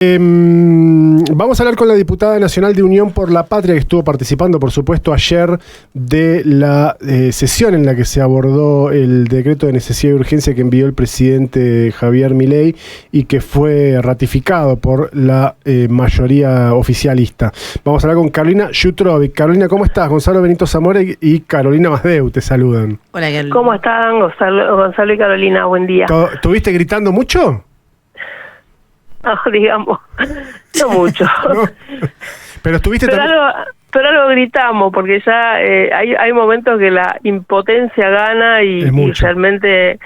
Vamos a hablar con la diputada nacional de Unión por la Patria, que estuvo participando, por supuesto, ayer de la sesión en la que se abordó el decreto de necesidad y urgencia que envió el presidente Javier Milei y que fue ratificado por la mayoría oficialista. Vamos a hablar con Carolina Jutrovic. Carolina, ¿cómo estás? Gonzalo Benito Zamora y Carolina Masdeu te saludan. Hola, Carolina. ¿Cómo están Gonzalo y Carolina? Buen día. ¿Estuviste gritando mucho? No, digamos, no mucho. ¿No? Pero estuviste pero algo gritamos, porque ya hay momentos que la impotencia gana y realmente,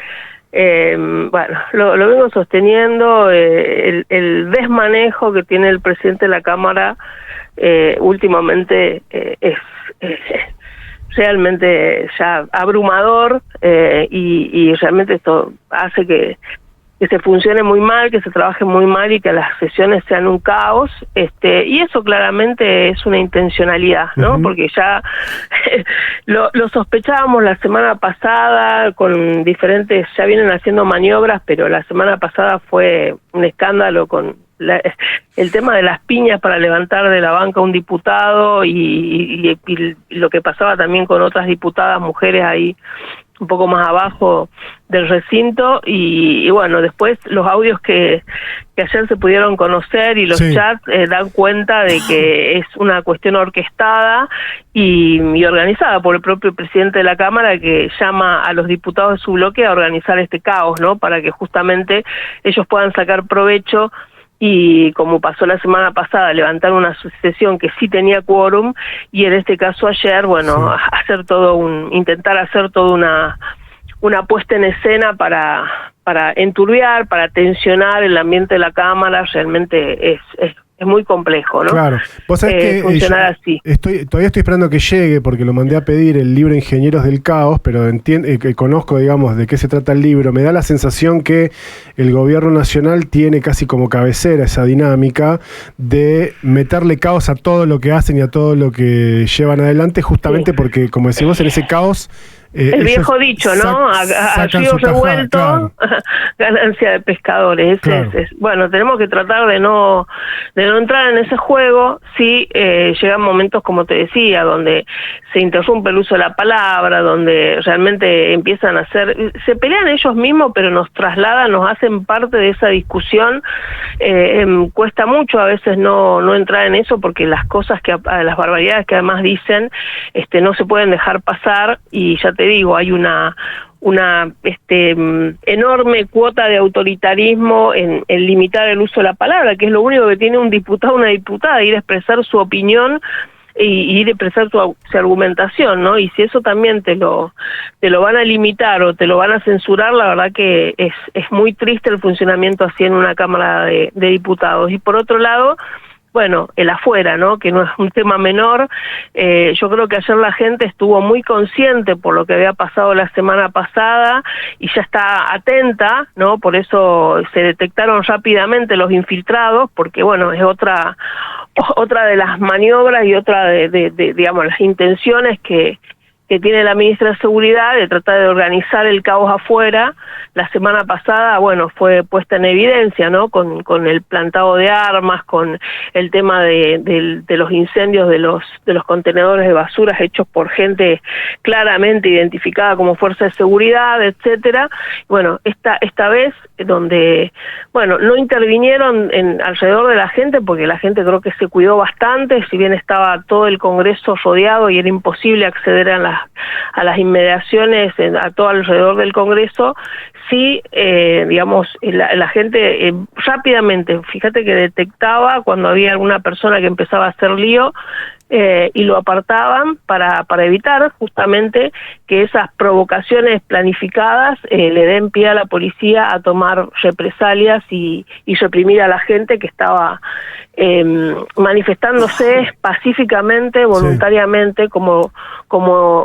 bueno, lo vengo sosteniendo, el desmanejo que tiene el presidente de la Cámara últimamente es realmente ya abrumador y realmente esto hace que se funcione muy mal, que se trabaje muy mal y que las sesiones sean un caos, y eso claramente es una intencionalidad, ¿no? Porque ya lo sospechábamos la semana pasada con diferentes, ya vienen haciendo maniobras, pero la semana pasada fue un escándalo con el tema de las piñas para levantar de la banca a un diputado y lo que pasaba también con otras diputadas mujeres ahí un poco más abajo del recinto y bueno, después los audios que ayer se pudieron conocer y los chats dan cuenta de que es una cuestión orquestada y organizada por el propio presidente de la Cámara, que llama a los diputados de su bloque a organizar este caos, ¿no? Para que justamente ellos puedan sacar provecho y, como pasó la semana pasada, levantar una sesión que sí tenía quórum y en este caso ayer, bueno, intentar hacer toda una puesta en escena para enturbiar, para tensionar el ambiente de la Cámara. Realmente es muy complejo, ¿no? Claro. Vos sabés que funcionar así. Todavía estoy esperando que llegue, porque lo mandé a pedir, el libro Ingenieros del Caos, pero conozco, digamos, de qué se trata el libro. Me da la sensación que el gobierno nacional tiene casi como cabecera esa dinámica de meterle caos a todo lo que hacen y a todo lo que llevan adelante, justamente porque, como decimos, en ese caos... el viejo dicho, ¿no? A río revuelto, claro. Ganancia de pescadores. Claro. Bueno, tenemos que tratar de no entrar en ese juego si llegan momentos, como te decía, donde se interrumpe el uso de la palabra, donde realmente empiezan a se pelean ellos mismos, pero nos trasladan, nos hacen parte de esa discusión. Cuesta mucho a veces no entrar en eso, porque las cosas las barbaridades que además dicen, no se pueden dejar pasar, y ya te digo, hay una enorme cuota de autoritarismo en limitar el uso de la palabra, que es lo único que tiene un diputado o una diputada, ir a expresar su opinión y ir a expresar su argumentación, ¿no? Y si eso también te lo van a limitar o te lo van a censurar, la verdad que es muy triste el funcionamiento así en una Cámara de Diputados. Y por otro lado, bueno, el afuera, ¿no? Que no es un tema menor. Yo creo que ayer la gente estuvo muy consciente por lo que había pasado la semana pasada y ya está atenta, ¿no? Por eso se detectaron rápidamente los infiltrados, porque bueno, es otra de las maniobras y otra de digamos, las intenciones que tiene la ministra de Seguridad de tratar de organizar el caos afuera. La semana pasada, bueno, fue puesta en evidencia, ¿no? Con el plantado de armas, con el tema de los incendios de los contenedores de basuras hechos por gente claramente identificada como fuerza de seguridad, etcétera. Bueno, esta vez, donde, bueno, no intervinieron alrededor de la gente, porque la gente creo que se cuidó bastante, si bien estaba todo el Congreso rodeado y era imposible acceder a las inmediaciones, a todo alrededor del Congreso. Sí, digamos, la gente rápidamente, fíjate que detectaba cuando había alguna persona que empezaba a hacer lío, y lo apartaban para evitar justamente que esas provocaciones planificadas le den pie a la policía a tomar represalias y reprimir a la gente que estaba manifestándose pacíficamente, voluntariamente, como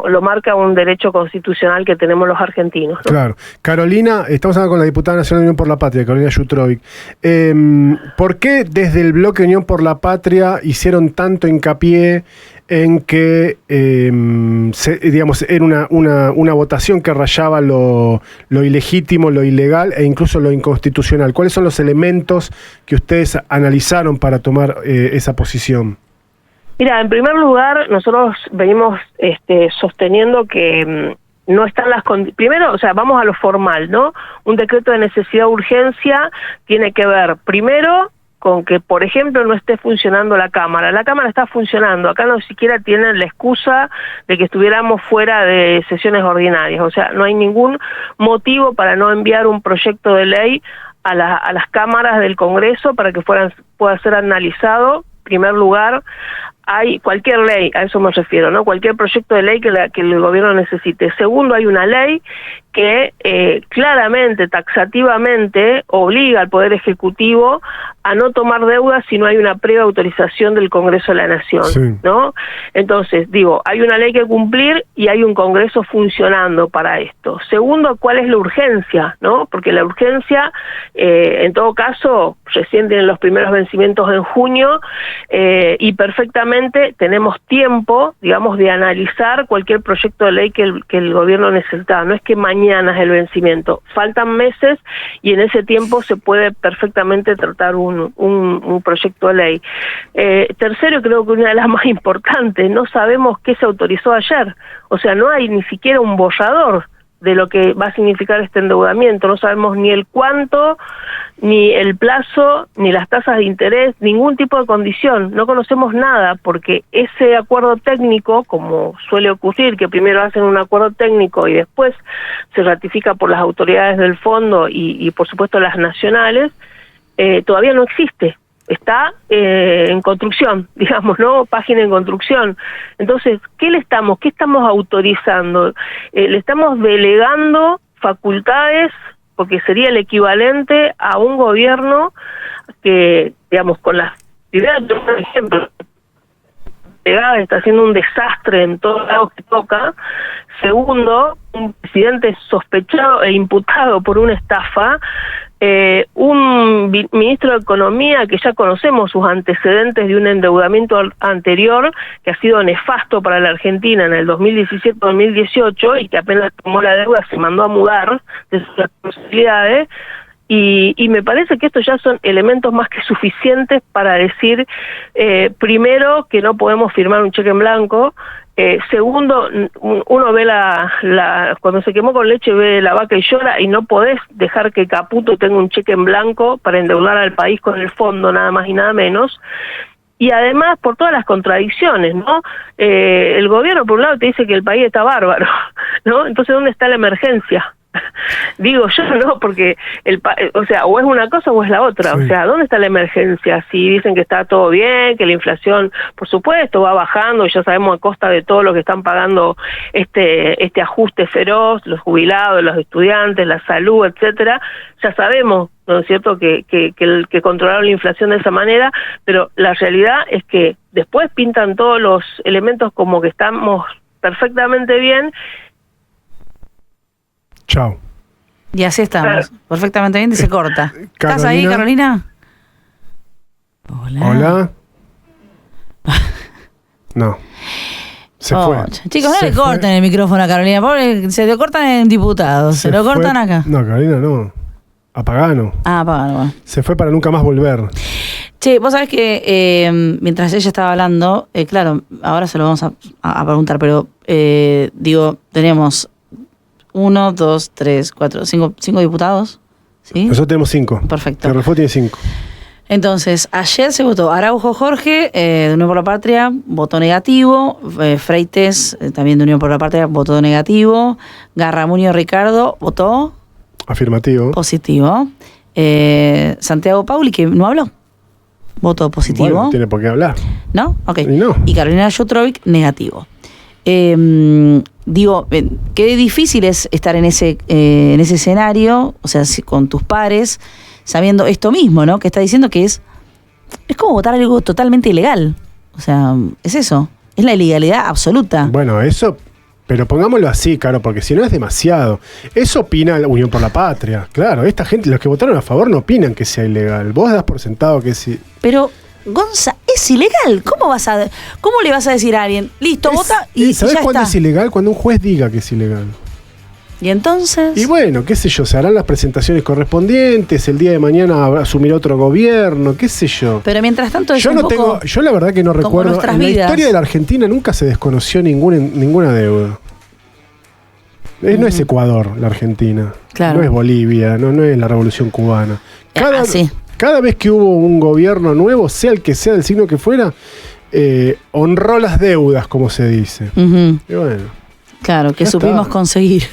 lo marca un derecho constitucional que tenemos los argentinos, ¿no? Claro. Carolina, estamos hablando con la diputada nacional de Unión por la Patria, Carolina Jutrovic. ¿Por qué desde el bloque Unión por la Patria hicieron tanto hincapié en que, digamos, era una votación que rayaba lo ilegítimo, lo ilegal e incluso lo inconstitucional. ¿Cuáles son los elementos que ustedes analizaron para tomar esa posición? Mira, en primer lugar, nosotros venimos sosteniendo que no están las condiciones. Primero, o sea, vamos a lo formal, ¿no? Un decreto de necesidad de urgencia tiene que ver, primero, con que, por ejemplo, no esté funcionando la Cámara. La Cámara está funcionando, acá no siquiera tienen la excusa de que estuviéramos fuera de sesiones ordinarias, o sea, no hay ningún motivo para no enviar un proyecto de ley a las cámaras del Congreso para que pueda ser analizado. En primer lugar, hay cualquier ley, a eso me refiero, ¿no? Cualquier proyecto de ley que el gobierno necesite. Segundo, hay una ley que claramente, taxativamente, obliga al Poder Ejecutivo a no tomar deuda si no hay una previa autorización del Congreso de la Nación, sí, ¿no? Entonces, digo, hay una ley que cumplir y hay un Congreso funcionando para esto. Segundo, ¿cuál es la urgencia, no? Porque la urgencia, en todo caso, recién tienen los primeros vencimientos en junio y perfectamente tenemos tiempo, digamos, de analizar cualquier proyecto de ley que el gobierno necesita. No es que mañana es el vencimiento, faltan meses y en ese tiempo se puede perfectamente tratar un proyecto de ley. Tercero, creo que una de las más importantes, no sabemos qué se autorizó ayer, o sea, no hay ni siquiera un borrador de lo que va a significar este endeudamiento, no sabemos ni el cuánto, ni el plazo, ni las tasas de interés, ningún tipo de condición, no conocemos nada, porque ese acuerdo técnico, como suele ocurrir, que primero hacen un acuerdo técnico y después se ratifica por las autoridades del fondo y por supuesto las nacionales, todavía no existe. Está en construcción, digamos, ¿no? Página en construcción. Entonces, ¿qué estamos autorizando? Le estamos delegando facultades, porque sería el equivalente a un gobierno que, digamos, con las ideas, por ejemplo, está haciendo un desastre en todos lados que toca. Segundo, un presidente sospechado e imputado por una estafa, un ministro de Economía que ya conocemos sus antecedentes de un endeudamiento anterior que ha sido nefasto para la Argentina en el 2017-2018 y que apenas tomó la deuda se mandó a mudar de sus responsabilidades. Y me parece que estos ya son elementos más que suficientes para decir, primero, que no podemos firmar un cheque en blanco. Segundo, uno ve cuando se quemó con leche ve la vaca y llora, y no podés dejar que Caputo tenga un cheque en blanco para endeudar al país con el fondo, nada más y nada menos. Y además, por todas las contradicciones, ¿no? El gobierno, por un lado, te dice que el país está bárbaro, ¿no? Entonces, ¿dónde está la emergencia? Digo yo, no, porque o sea, o es una cosa o es la otra, sí. O sea, ¿dónde está la emergencia? Si dicen que está todo bien, que la inflación, por supuesto, va bajando, ya sabemos a costa de todo lo que están pagando este ajuste feroz, los jubilados, los estudiantes, la salud, etcétera, ya sabemos, ¿no es cierto?, que controlaron la inflación de esa manera, pero la realidad es que después pintan todos los elementos como que estamos perfectamente bien. Chao. Y así estamos, perfectamente bien y se corta. ¿Estás ahí, Carolina? Hola. No. Se fue. Chicos, no le corten el micrófono a Carolina, pobre, se lo cortan en diputados, se lo cortan acá. No, Carolina no. Apagano. Apagano, bueno. Se fue para nunca más volver. Che, vos sabés que mientras ella estaba hablando, claro, ahora se lo vamos a preguntar, pero digo, tenemos 1, 2, 3, 4, 5 diputados, ¿sí? Nosotros tenemos 5. Perfecto. Carrefour tiene 5. Entonces, ayer se votó Araujo Jorge, de Unión por la Patria, votó negativo. Freites, también de Unión por la Patria, votó negativo. Garramuño Ricardo, votó afirmativo. Positivo. Santiago Pauli, que no habló, votó positivo. Bueno, no tiene por qué hablar. ¿No? Ok. No. Y Carolina Jutrovic, negativo. Digo, qué difícil es estar en ese escenario, o sea, con tus pares, sabiendo esto mismo, ¿no? Que está diciendo que es como votar algo totalmente ilegal. O sea, es eso, es la ilegalidad absoluta. Bueno, eso, pero pongámoslo así, Caro, porque si no es demasiado. Eso opina la Unión por la Patria. Claro, los que votaron a favor no opinan que sea ilegal. Vos das por sentado que sí. Pero, Gonza, es ilegal. ¿Cómo le vas a decir a alguien, listo, vota y ¿Sabés ya cuándo está? es ilegal? Cuando un juez diga que es ilegal. Y entonces... Y bueno, qué sé yo, se harán las presentaciones correspondientes, el día de mañana asumirá otro gobierno, qué sé yo. Pero mientras tanto es Yo un no poco tengo, yo la verdad que no como recuerdo, nuestras en la vidas. historia de la Argentina nunca se desconoció ninguna deuda. No es Ecuador, la Argentina. Claro. No es Bolivia, no es la Revolución Cubana. Sí. Cada vez que hubo un gobierno nuevo, sea el que sea, del signo que fuera, honró las deudas, como se dice. Ujú. Y bueno, Claro, que Ya supimos está. conseguir.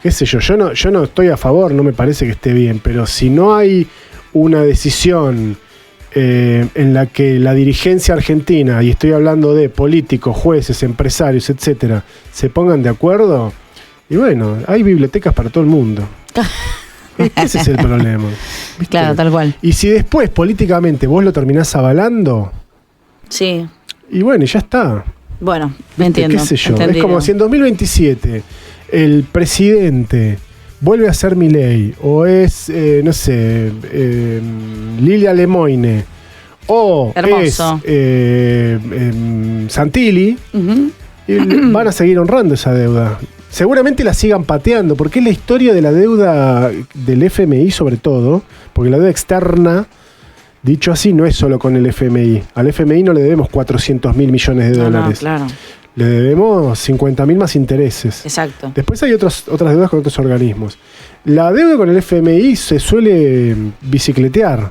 qué sé yo no estoy a favor, no me parece que esté bien, pero si no hay una decisión en la que la dirigencia argentina, y estoy hablando de políticos, jueces, empresarios, etcétera, se pongan de acuerdo, y bueno, hay bibliotecas para todo el mundo. Ese es el problema. ¿viste? Claro, tal cual. Y si después políticamente vos lo terminás avalando, Sí. y bueno, y ya está. Bueno, me entiendo. ¿Qué sé yo? entendido. Es como si en 2027 el presidente vuelve a ser Milei, o es, no sé, Lilia Lemoine, o Hermoso. es Santilli, Ujú. y van a seguir honrando esa deuda. Seguramente la sigan pateando, porque es la historia de la deuda del FMI sobre todo, porque la deuda externa, dicho así, no es solo con el FMI. Al FMI no le debemos 400.000 millones de No, dólares. claro. Le debemos 50.000 más intereses. Exacto. Después hay otras deudas con otros organismos. La deuda con el FMI se suele bicicletear.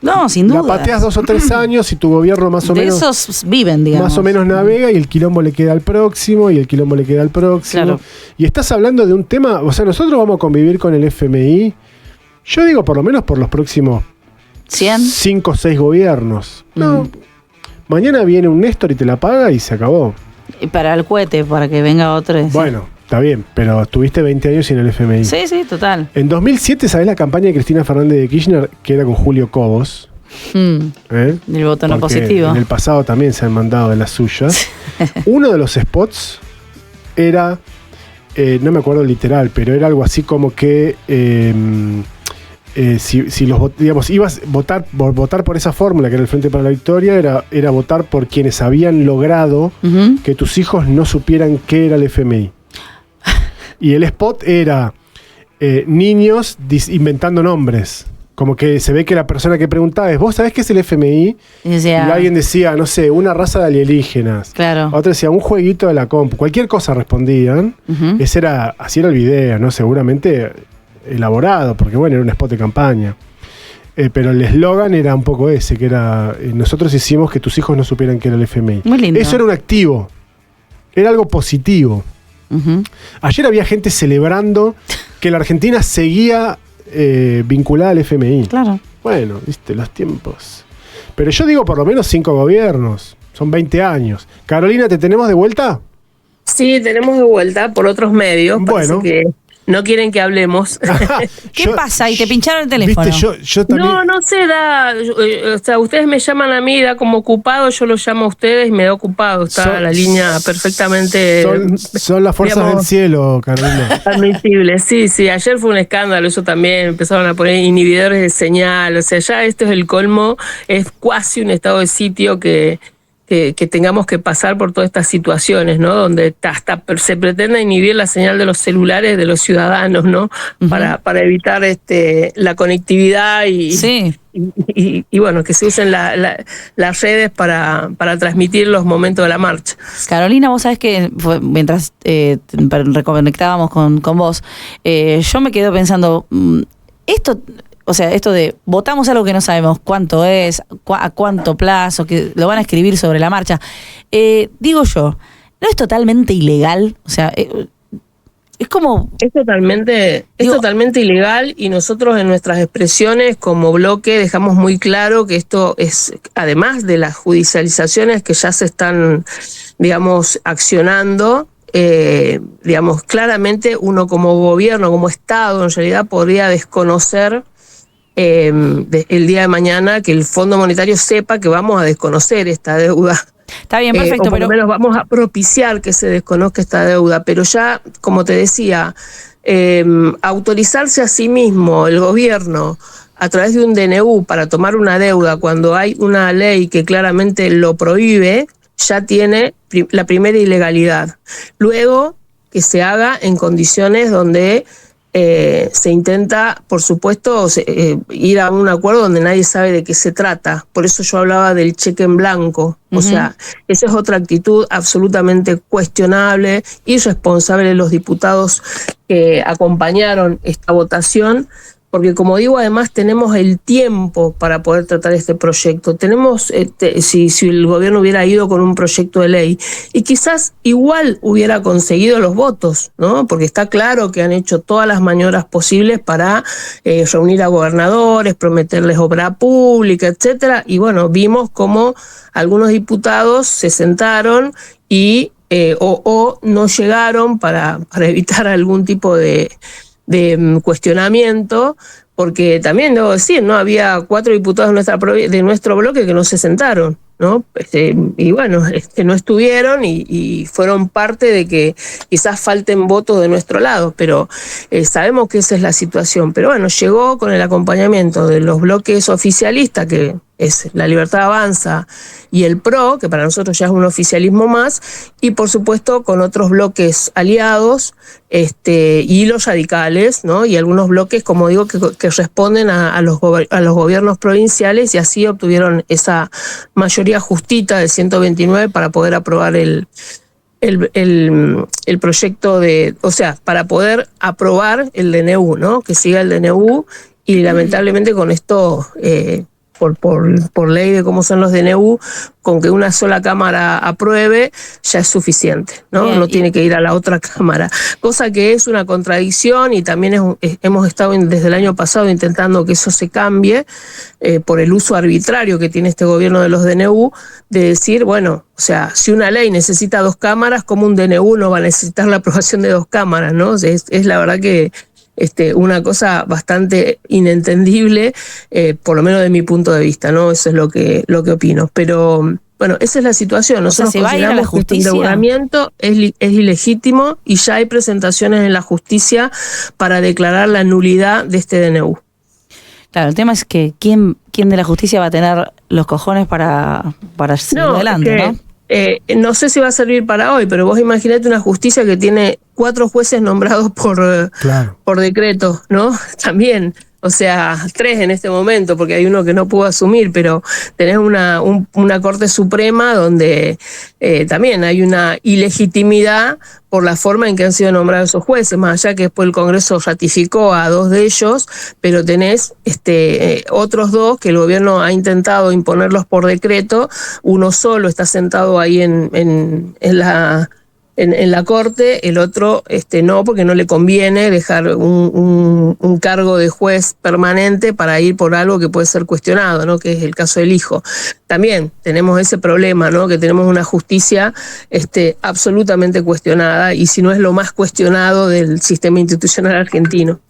No, sin duda. La pateas 2 o 3 años y tu gobierno más o de menos... esos viven, digamos. Más o menos navega y el quilombo le queda al próximo y el quilombo le queda al próximo. Claro. Y estás hablando de un tema, o sea, nosotros vamos a convivir con el FMI, yo digo por lo menos por los próximos 100. 5 o 6 gobiernos. No, mañana viene un Néstor y te la paga y se acabó. Y para el cohete, para que venga otro. Sí. Bueno, está bien, pero estuviste 20 años sin el FMI. Sí, total. En 2007, ¿sabés la campaña de Cristina Fernández de Kirchner que era con Julio Cobos? ¿Eh? El voto no Porque positivo. en el pasado también se han mandado de las suyas. Uno de los spots era, no me acuerdo literal, pero era algo así como que si los digamos ibas a votar por esa fórmula que era el Frente para la Victoria, era votar por quienes habían logrado Ujú. que tus hijos no supieran qué era el FMI. Y el spot era niños inventando nombres. Como que se ve que la persona que preguntaba es, ¿vos sabés qué es el FMI? Y decía, Y alguien decía, no sé, una raza de alienígenas. claro. Otra decía, un jueguito de la compu. Cualquier cosa respondían. Ujú. Así era el video, ¿no? Seguramente elaborado, porque bueno, era un spot de campaña. Pero el eslogan era un poco ese, que era, nosotros hicimos que tus hijos no supieran qué era el FMI. Muy lindo. Eso era un activo. Era algo positivo. Ujú. Ayer había gente celebrando que la Argentina seguía vinculada al FMI. Claro. Bueno, viste, los tiempos. Pero yo digo por lo menos 5 gobiernos. Son 20 años. Carolina, ¿te tenemos de vuelta? Sí, tenemos de vuelta por otros medios. Bueno. Parece que no quieren que hablemos. ¿Qué pasa? Y te pincharon el teléfono. Viste, yo también... No sé, o sea, ustedes me llaman a mí, da como ocupado, yo los llamo a ustedes y me da ocupado. Está la línea perfectamente son las fuerzas digamos, del cielo, Carolina. admisible. Sí, ayer fue un escándalo, eso también, empezaron a poner inhibidores de señal, o sea, ya esto es el colmo, es casi un estado de sitio que tengamos que pasar por todas estas situaciones, ¿no? Donde hasta se pretende inhibir la señal de los celulares de los ciudadanos, ¿no? Ujú. Para evitar la conectividad Sí. y bueno, que se usen las redes para transmitir los momentos de la marcha. Carolina, vos sabés que mientras reconectábamos con vos, yo me quedo pensando, esto de votamos algo que no sabemos cuánto es, a cuánto plazo, que lo van a escribir sobre la marcha. Digo yo, ¿no es totalmente ilegal? O sea, es como... Es totalmente ilegal y nosotros en nuestras expresiones como bloque dejamos muy claro que esto es, además de las judicializaciones que ya se están, digamos, accionando, digamos, claramente uno como gobierno, como Estado, en realidad podría desconocer el día de mañana que el Fondo Monetario sepa que vamos a desconocer esta deuda. Está bien, perfecto, o por pero... lo menos vamos a propiciar que se desconozca esta deuda, pero ya, como te decía, autorizarse a sí mismo el gobierno a través de un DNU para tomar una deuda cuando hay una ley que claramente lo prohíbe, ya tiene la primera ilegalidad. Luego, que se haga en condiciones donde se intenta, por supuesto, ir a un acuerdo donde nadie sabe de qué se trata. Por eso yo hablaba del cheque en blanco. O sea, esa es otra actitud absolutamente cuestionable, irresponsable de los diputados que acompañaron esta votación. Porque, como digo, además tenemos el tiempo para poder tratar este proyecto. Tenemos, si el gobierno hubiera ido con un proyecto de ley, y quizás igual hubiera conseguido los votos, ¿no? Porque está claro que han hecho todas las maniobras posibles para reunir a gobernadores, prometerles obra pública, etcétera. Y bueno, vimos cómo algunos diputados se sentaron y o no llegaron para evitar algún tipo de cuestionamiento, porque también debo decir, ¿no? Había 4 diputados de nuestro bloque que no se sentaron, ¿no? Y bueno, no estuvieron y fueron parte de que quizás falten votos de nuestro lado, pero sabemos que esa es la situación. Pero bueno, llegó con el acompañamiento de los bloques oficialistas, que es La Libertad Avanza y el PRO, que para nosotros ya es un oficialismo más, y por supuesto con otros bloques aliados, y los radicales, ¿no? Y algunos bloques, como digo, que responden a los gobiernos provinciales, y así obtuvieron esa mayoría justita de 129 para poder aprobar el proyecto o sea, para poder aprobar el DNU, ¿no? Que siga el DNU, y lamentablemente con esto, por ley de cómo son los DNU, con que una sola cámara apruebe ya es suficiente, ¿no? Bien, no tiene que ir a la otra cámara, cosa que es una contradicción, y también hemos estado desde el año pasado intentando que eso se cambie por el uso arbitrario que tiene este gobierno de los DNU, de decir, bueno, o sea, si una ley necesita 2 cámaras, ¿cómo un DNU no va a necesitar la aprobación de 2 cámaras, ¿no? Es la verdad que una cosa bastante inentendible, por lo menos de mi punto de vista, ¿no? Eso es lo que opino. Pero bueno, esa es la situación. Nosotros consideramos que este endeudamiento es ilegítimo, y ya hay presentaciones en la justicia para declarar la nulidad de este DNU. Claro, el tema es que ¿quién de la justicia va a tener los cojones para seguir adelante, ¿no? No sé si va a servir para hoy, pero vos imaginate una justicia que tiene 4 jueces nombrados por decreto, ¿no? También, o sea, 3 en este momento, porque hay uno que no pudo asumir, pero tenés una Corte Suprema donde también hay una ilegitimidad por la forma en que han sido nombrados esos jueces, más allá que después el Congreso ratificó a 2 de ellos, pero tenés otros 2 que el gobierno ha intentado imponerlos por decreto. Uno solo está sentado ahí en la Corte, el otro no, porque no le conviene dejar un cargo de juez permanente para ir por algo que puede ser cuestionado, ¿no? Que es el caso del hijo. También tenemos ese problema, ¿no? Que tenemos una justicia absolutamente cuestionada, y si no es lo más cuestionado del sistema institucional argentino.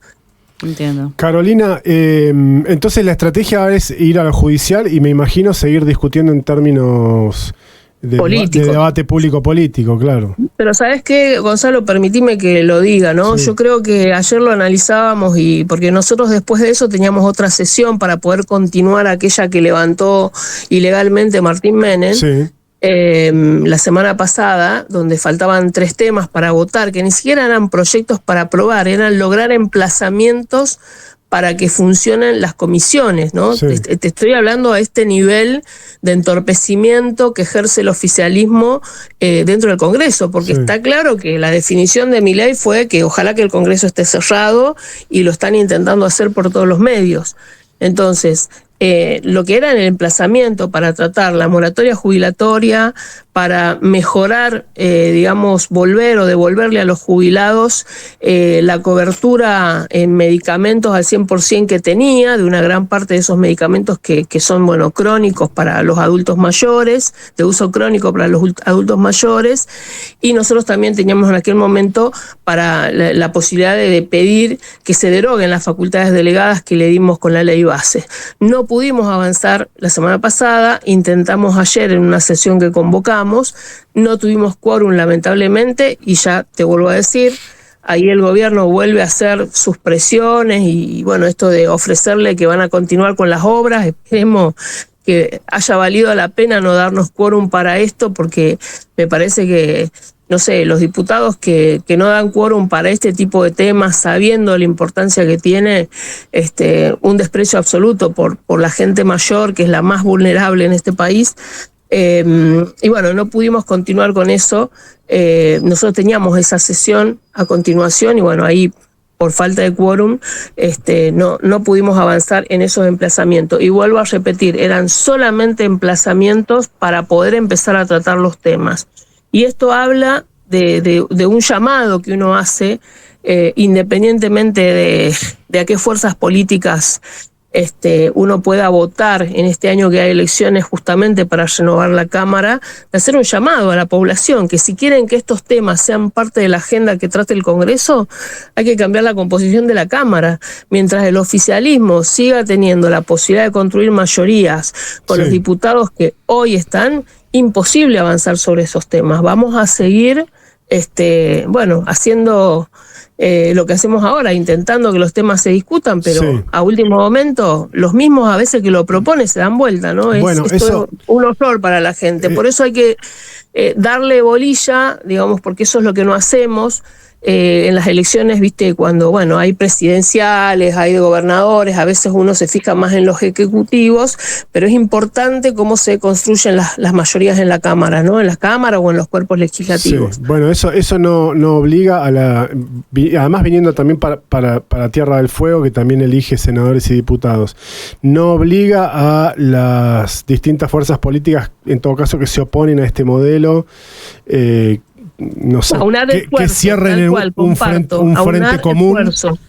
Entiendo. Carolina, entonces la estrategia es ir a lo judicial, y me imagino seguir discutiendo en términos de debate público-político, claro. Pero ¿sabes qué, Gonzalo? Permitime que lo diga, ¿no? Sí. Yo creo que ayer lo analizábamos, y porque nosotros después de eso teníamos otra sesión para poder continuar aquella que levantó ilegalmente Martín Menem. Sí. La semana pasada, donde faltaban 3 temas para votar, que ni siquiera eran proyectos para aprobar, eran lograr emplazamientos para que funcionen las comisiones, ¿no? Sí. Te estoy hablando a este nivel de entorpecimiento que ejerce el oficialismo dentro del Congreso, porque sí, está claro que la definición de Milei fue que ojalá que el Congreso esté cerrado, y lo están intentando hacer por todos los medios. Entonces, lo que era el emplazamiento para tratar la moratoria jubilatoria, para mejorar, volver o devolverle a los jubilados la cobertura en medicamentos al 100% que tenía, de una gran parte de esos medicamentos que son, crónicos para los adultos mayores, de uso crónico para los adultos mayores, y nosotros también teníamos en aquel momento para la posibilidad de pedir que se deroguen las facultades delegadas que le dimos con la ley base. No pudimos avanzar la semana pasada, intentamos ayer en una sesión que convocamos, no tuvimos quórum lamentablemente, y ya te vuelvo a decir, ahí el gobierno vuelve a hacer sus presiones y bueno, esto de ofrecerle que van a continuar con las obras, esperemos que haya valido la pena no darnos quórum para esto, porque me parece que, no sé, los diputados que no dan quórum para este tipo de temas, sabiendo la importancia que tiene, un desprecio absoluto por la gente mayor, que es la más vulnerable en este país. Y bueno, no pudimos continuar con eso. Nosotros teníamos esa sesión a continuación y bueno, ahí por falta de quórum no pudimos avanzar en esos emplazamientos. Y vuelvo a repetir, eran solamente emplazamientos para poder empezar a tratar los temas. Y esto habla de un llamado que uno hace, independientemente de a qué fuerzas políticas uno pueda votar en este año que hay elecciones justamente para renovar la Cámara, de hacer un llamado a la población, que si quieren que estos temas sean parte de la agenda que trate el Congreso, hay que cambiar la composición de la Cámara. Mientras el oficialismo siga teniendo la posibilidad de construir mayorías con los diputados que hoy están, imposible avanzar sobre esos temas. Vamos a seguir haciendo lo que hacemos ahora, intentando que los temas se discutan, pero a último momento los mismos a veces que lo proponen se dan vuelta, ¿no? Esto es un horror para la gente. Por eso hay que darle bolilla, digamos, porque eso es lo que no hacemos. En las elecciones, viste, cuando hay presidenciales, hay de gobernadores, a veces uno se fija más en los ejecutivos, pero es importante cómo se construyen las mayorías en la Cámara, ¿no? En la Cámara o en los cuerpos legislativos. Sí. Bueno, eso no obliga a además viniendo también para Tierra del Fuego, que también elige senadores y diputados, no obliga a las distintas fuerzas políticas, en todo caso, que se oponen a este modelo, no sé, que cierren un frente común. Esfuerzo.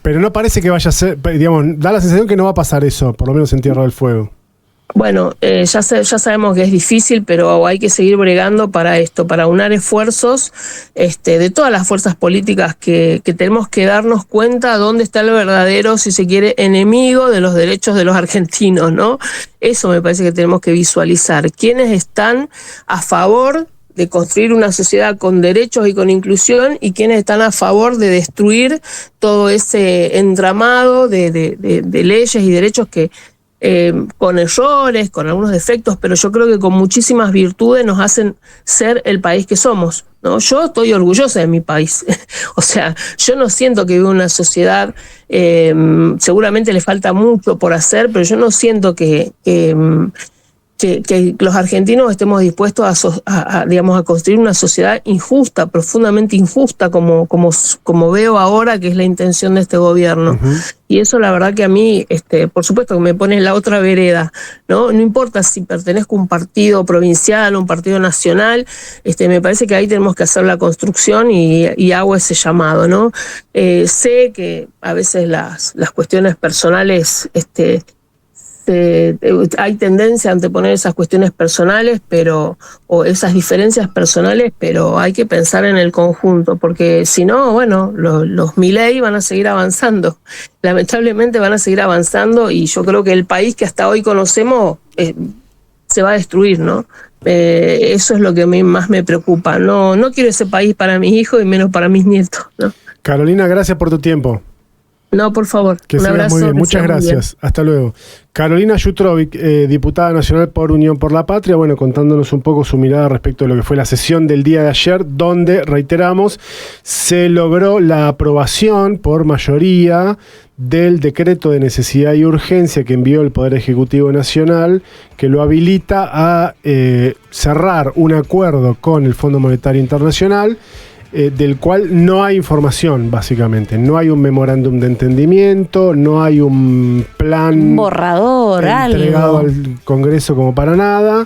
Pero no parece que vaya a ser, digamos, da la sensación que no va a pasar eso, por lo menos en Tierra del Fuego. Bueno, ya sabemos que es difícil, pero hay que seguir bregando para esto, para unar esfuerzos de todas las fuerzas políticas que tenemos que darnos cuenta dónde está el verdadero, si se quiere, enemigo de los derechos de los argentinos, ¿no? Eso me parece que tenemos que visualizar. ¿Quiénes están a favor de construir una sociedad con derechos y con inclusión y quienes están a favor de destruir todo ese entramado de leyes y derechos que con errores, con algunos defectos, pero yo creo que con muchísimas virtudes nos hacen ser el país que somos, ¿no? Yo estoy orgullosa de mi país. O sea, yo no siento que vivo en una sociedad, seguramente le falta mucho por hacer, pero yo no siento que los argentinos estemos dispuestos a construir una sociedad injusta, profundamente injusta, como veo ahora que es la intención de este gobierno. Uh-huh. Y eso la verdad que a mí, por supuesto que me pone en la otra vereda, ¿no? No importa si pertenezco a un partido provincial o un partido nacional, me parece que ahí tenemos que hacer la construcción y hago ese llamado, ¿no? Sé que a veces las cuestiones personales, hay tendencia a anteponer esas cuestiones personales, o esas diferencias personales, pero hay que pensar en el conjunto, porque si no, los Milei van a seguir avanzando, lamentablemente van a seguir avanzando, y yo creo que el país que hasta hoy conocemos se va a destruir, ¿no? Eso es lo que a mí más me preocupa. No quiero ese país para mis hijos y menos para mis nietos, ¿no? Carolina, gracias por tu tiempo. No, por favor. Que un abrazo. Muy bien. Muchas gracias. Hasta luego. Carolina Jutrovic, diputada nacional por Unión por la Patria, contándonos un poco su mirada respecto de lo que fue la sesión del día de ayer, donde, reiteramos, se logró la aprobación por mayoría del decreto de necesidad y urgencia que envió el Poder Ejecutivo Nacional, que lo habilita a cerrar un acuerdo con el Fondo Monetario Internacional, del cual no hay información, básicamente. No hay un memorándum de entendimiento, no hay un plan borrador, entregado al Congreso como para nada,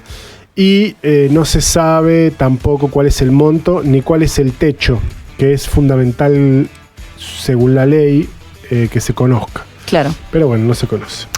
y no se sabe tampoco cuál es el monto ni cuál es el techo, que es fundamental según la ley que se conozca. Claro. Pero no se conoce.